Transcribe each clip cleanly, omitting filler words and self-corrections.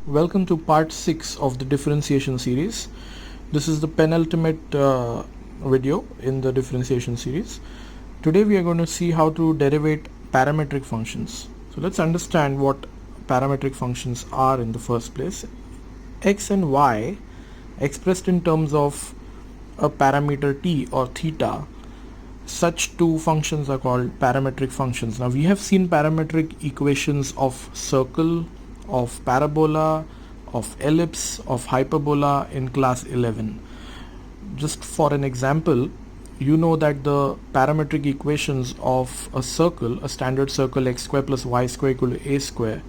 Welcome to part 6 of the differentiation series. This is the penultimate video in the differentiation series. Today we are going to see how to derivate parametric functions. So let's understand what parametric functions are in the first place. X and y expressed in terms of a parameter t or theta. Such two functions are called parametric functions. Now we have seen parametric equations of circle, of parabola, of ellipse, of hyperbola in class 11. Just for an example, you know that the parametric equations of a circle, a standard circle x square plus y square equal to a square,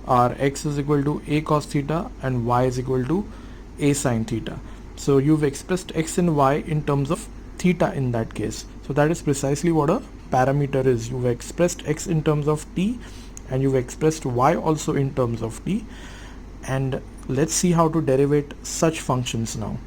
are x is equal to a cos theta and y is equal to a sin theta. So you've expressed x and y in terms of theta in that case. So that is precisely what a parameter is. You've expressed x in terms of t and you've expressed y also in terms of t. And let's see how to derivate such functions now.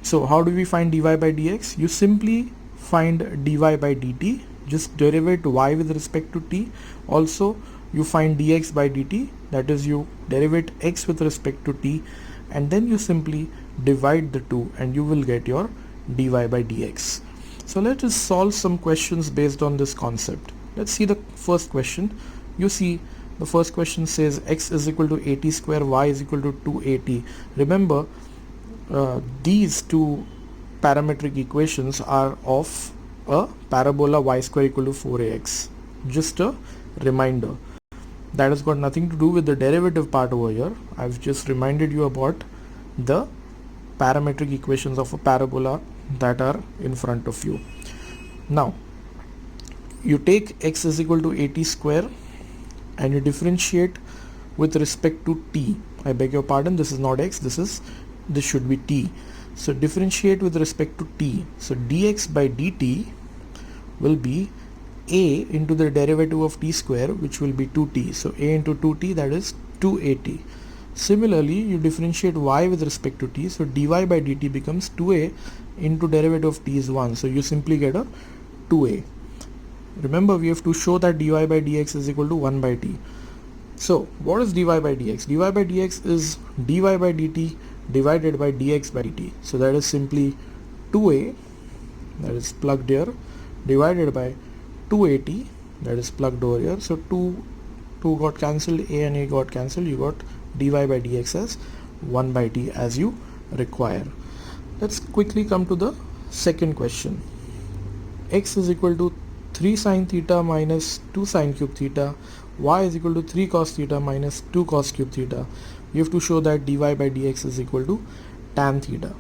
So how do we find dy by dx? You simply find dy by dt, just derivate y with respect to t. Also you find dx by dt, that is you derivate x with respect to t, and then you simply divide the two and you will get your dy by dx. So let us solve some questions based on this concept. Let's see the first question. You see the first question says x is equal to 80 square, y is equal to 280. Remember, these two parametric equations are of a parabola y square equal to 4ax. Just a reminder. That has got nothing to do with the derivative part over here. I've just reminded you about the parametric equations of a parabola that are in front of you. Now, you take x is equal to 80 square and you differentiate with respect to t. I beg your pardon, this is not x, this should be t. So differentiate with respect to t. So dx by dt will be a into the derivative of t square, which will be 2t. So a into 2t, that is 2at. Similarly, you differentiate y with respect to t. So dy by dt becomes 2a into derivative of t is 1. So you simply get a 2a. Remember, we have to show that dy by dx is equal to 1 by t. So what is dy by dx? Dy by dx is dy by dt divided by dx by dt. So that is simply 2a, that is plugged here, divided by 2at, that is plugged over here. So 2 got cancelled, a and a got cancelled, you got dy by dx as 1 by t as you require. Let's quickly come to the second question. X is equal to 3 sin theta minus 2 sin cube theta, y is equal to 3 cos theta minus 2 cos cube theta. You have to show that dy by dx is equal to tan theta.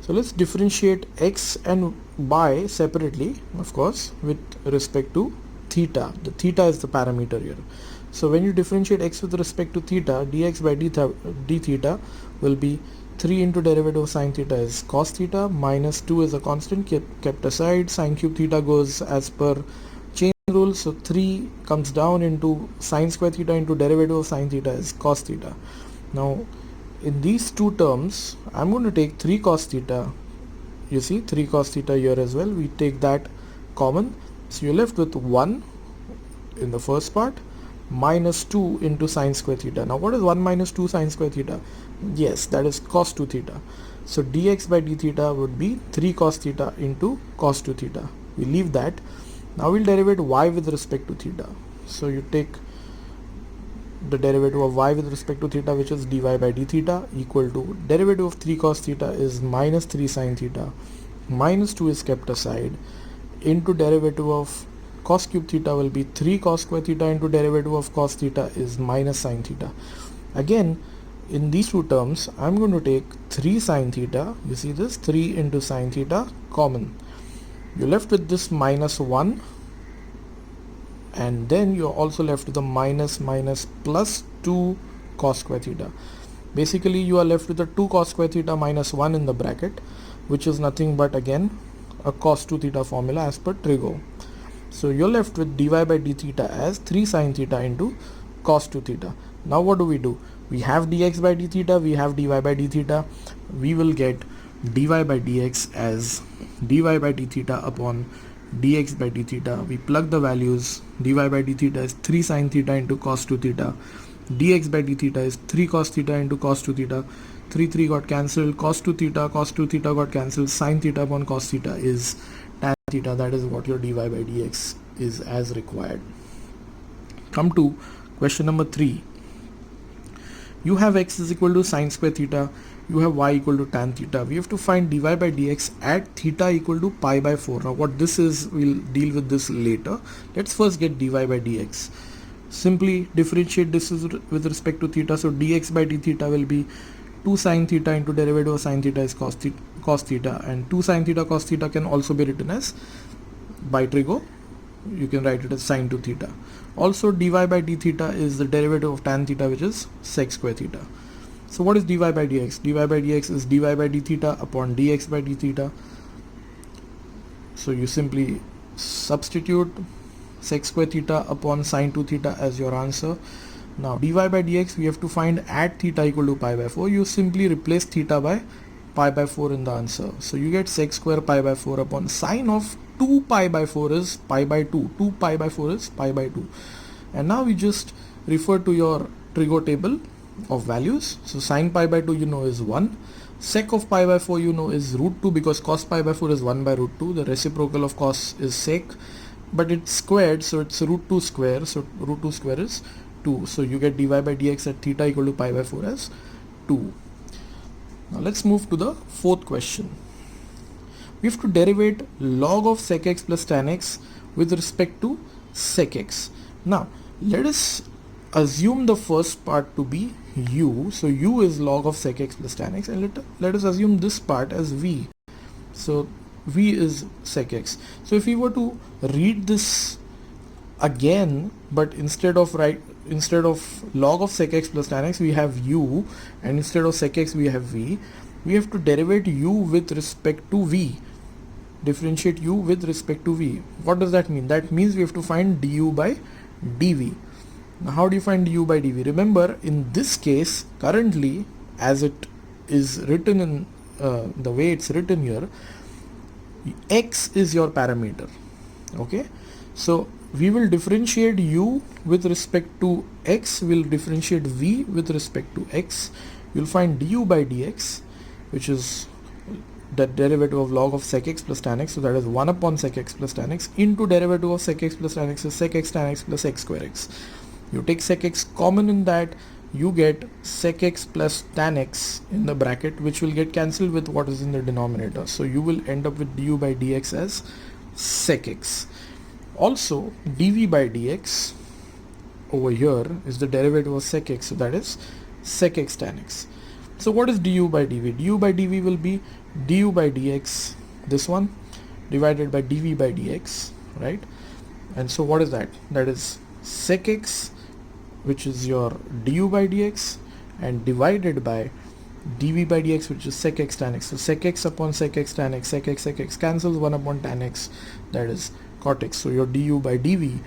So let's differentiate x and y separately, of course, with respect to theta. The theta is the parameter here. So when you differentiate x with respect to theta, dx by d theta will be 3 into derivative of sine theta is cos theta, minus 2 is a constant kept aside, sine cube theta goes as per chain rule, so 3 comes down into sine square theta into derivative of sine theta is cos theta. Now in these two terms, I'm going to take 3 cos theta. You see 3 cos theta here as well. We take that common. So you're left with 1 in the first part minus 2 into sine square theta. Now what is 1 minus 2 sine square theta? Yes, that is cos 2 theta. So dx by d theta would be 3 cos theta into cos 2 theta. We leave that. Now we'll derivate y with respect to theta. So you take the derivative of y with respect to theta, which is dy by d theta, equal to derivative of 3 cos theta is minus 3 sin theta, minus 2 is kept aside, into derivative of cos cube theta will be 3 cos square theta into derivative of cos theta is minus sin theta. Again, in these two terms, I'm going to take 3 sin theta. You see this 3 into sin theta common. You're left with this minus 1, and then you're also left with the minus plus 2 cos square theta. Basically you are left with the 2 cos square theta minus 1 in the bracket, which is nothing but again a cos 2 theta formula as per trigo. So you're left with dy by d theta as 3 sin theta into cos 2 theta. Now what do? We have dx by d theta, we have dy by d theta. We will get dy by dx as dy by d theta upon dx by d theta. We plug the values. Dy by d theta is 3 sin theta into cos 2 theta. dx by d theta is 3 cos theta into cos 2 theta. 3 got cancelled, cos 2 theta got cancelled, sin theta upon cos theta is tan theta. That is what your dy by dx is as required. Come to question number 3. You have x is equal to sine square theta, you have y equal to tan theta. We have to find dy by dx at theta equal to pi by 4. Now what this is, we'll deal with this later. Let's first get dy by dx. Simply differentiate this with respect to theta. So dx by d theta will be 2 sine theta into derivative of sine theta is cos theta, and 2 sine theta cos theta can also be written as by trigo. You can write it as sine 2 theta. Also dy by d theta is the derivative of tan theta, which is sec square theta. So what is dy by dx? Dy by dx is dy by d theta upon dx by d theta. So you simply substitute sec square theta upon sine 2 theta as your answer. Now dy by dx we have to find at theta equal to pi by 4. You simply replace theta by pi by 4 in the answer. So you get sec square pi by 4 upon sine of 2 pi by 4 is pi by 2. 2 pi by 4 is pi by 2. And now we just refer to your trigo table of values. So sine pi by 2 you know is 1. Sec of pi by 4 you know is root 2, because cos pi by 4 is 1 by root 2. The reciprocal of cos is sec, but it's squared, so it's root 2 square. So root 2 square is 2. So you get dy by dx at theta equal to pi by 4 as 2. Now let's move to the fourth question. We have to derivate log of sec x plus tan x with respect to sec x. Now let us assume the first part to be u. So u is log of sec x plus tan x, and let us assume this part as v. So v is sec x. So if we were to read this again, but instead of log of sec x plus tan x we have u, and instead of sec x we have v, we have to derivate u with respect to v. Differentiate u with respect to v. What does that mean? That means we have to find du by dv. Now how do you find du by dv? Remember, in this case, currently as it is written in the way it's written here, x is your parameter. Okay, so we will differentiate u with respect to x, we'll differentiate v with respect to x. You'll find du by dx, which is the derivative of log of sec x plus tan x, so that is 1 upon sec x plus tan x, into derivative of sec x plus tan x is sec x tan x plus x square x. You take sec x common in that, you get sec x plus tan x in the bracket, which will get cancelled with what is in the denominator. So you will end up with du by dx as sec x. Also dv by dx over here is the derivative of sec x, so that is sec x tan x. So what is du by dv? Du by dv will be du by dx, this one, divided by dv by dx, right? And so what is that? That is sec x, which is your du by dx, and divided by dv by dx, which is sec x tan x. So sec x upon sec x tan x, sec x cancels, 1 upon tan x, that is cot x. So your du by dv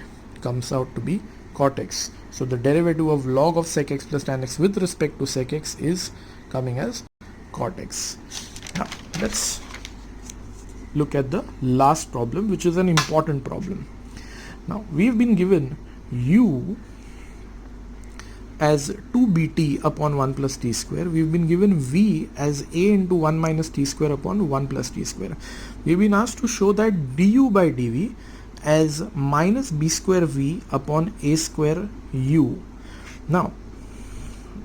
comes out to be cot x. So the derivative of log of sec x plus tan x with respect to sec x is coming as cot x. Now let's look at the last problem, which is an important problem. Now we've been given u as 2bt upon 1 plus t square. We've been given v as a into 1 minus t square upon 1 plus t square. We've been asked to show that du by dv as minus b square v upon a square u. Now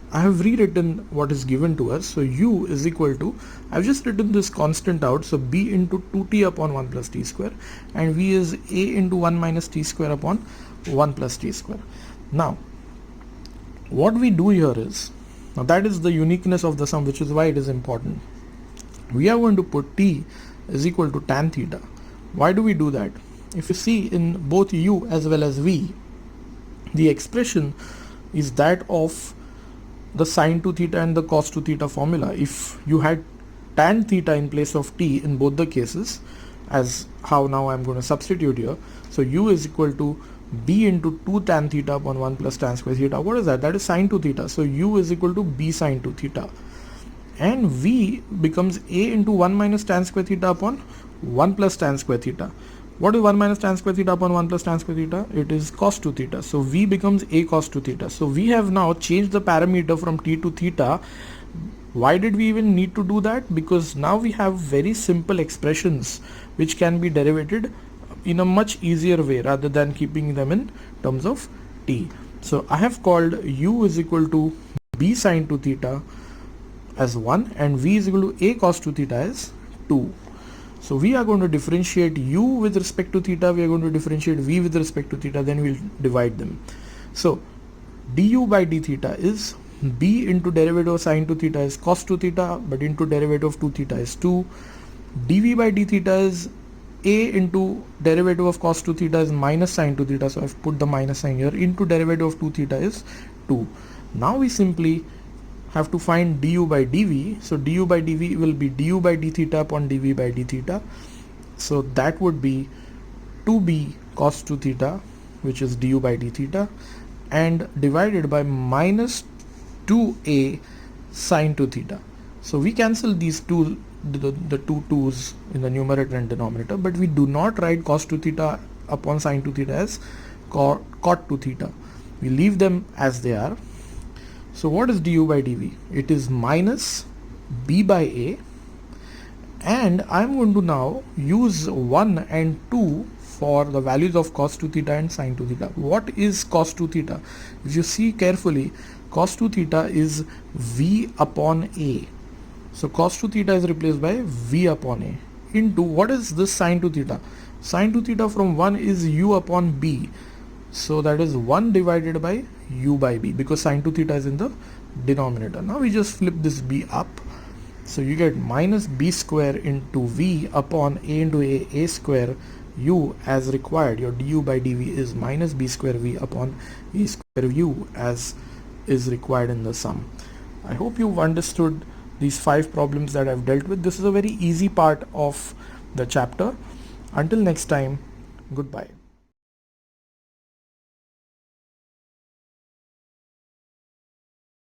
I have rewritten what is given to us. So u is equal to, I've just written this constant out, so b into 2t upon 1 plus t square, and v is a into 1 minus t square upon 1 plus t square. Now what we do here is, now that is the uniqueness of the sum, which is why it is important. We are going to put t is equal to tan theta. Why do we do that? If you see in both u as well as v, the expression is that of the sine 2 theta and the cos 2 theta formula. If you had tan theta in place of t in both the cases, as how now I'm going to substitute here, so u is equal to b into 2 tan theta upon 1 plus tan square theta. What is that? That is sine 2 theta. So u is equal to b sine 2 theta, and v becomes a into 1 minus tan square theta upon 1 plus tan square theta. What is 1 minus tan square theta upon 1 plus tan square theta? It is cos 2 theta. So V becomes a cos 2 theta. So we have now changed the parameter from t to theta. Why did we even need to do that? Because now we have very simple expressions which can be derivated in a much easier way rather than keeping them in terms of t. So I have called u is equal to b sin 2 theta as 1 and v is equal to a cos 2 theta as 2. So we are going to differentiate u with respect to theta, we are going to differentiate v with respect to theta, then we'll divide them. So du by d theta is b into derivative of sin 2 theta is cos 2 theta, but into derivative of 2 theta is 2. dv by d theta is a into derivative of cos 2 theta is minus sin 2 theta, so I've put the minus sign here, into derivative of 2 theta is 2. Now we simply have to find du by dv. So du by dv will be du by d theta upon dv by d theta. So that would be 2b cos 2 theta, which is du by d theta, and divided by minus 2a sin 2 theta. So we cancel these two, the two 2's in the numerator and denominator, but we do not write cos 2 theta upon sin 2 theta as cot 2 theta. We leave them as they are. So what is du by dv? It is minus b by a, and I'm going to now use 1 and 2 for the values of cos 2 theta and sin 2 theta. What is cos 2 theta? If you see carefully, cos 2 theta is v upon a. So cos 2 theta is replaced by v upon a into what is this sin 2 theta? Sin 2 theta from 1 is u upon b. So that is 1 divided by u by b, because sin 2 theta is in the denominator. Now we just flip this b up. So you get minus b square into v upon a into a square u as required. Your du by dv is minus b square v upon a square u as is required in the sum. I hope you've understood these 5 problems that I've dealt with. This is a very easy part of the chapter. Until next time, goodbye.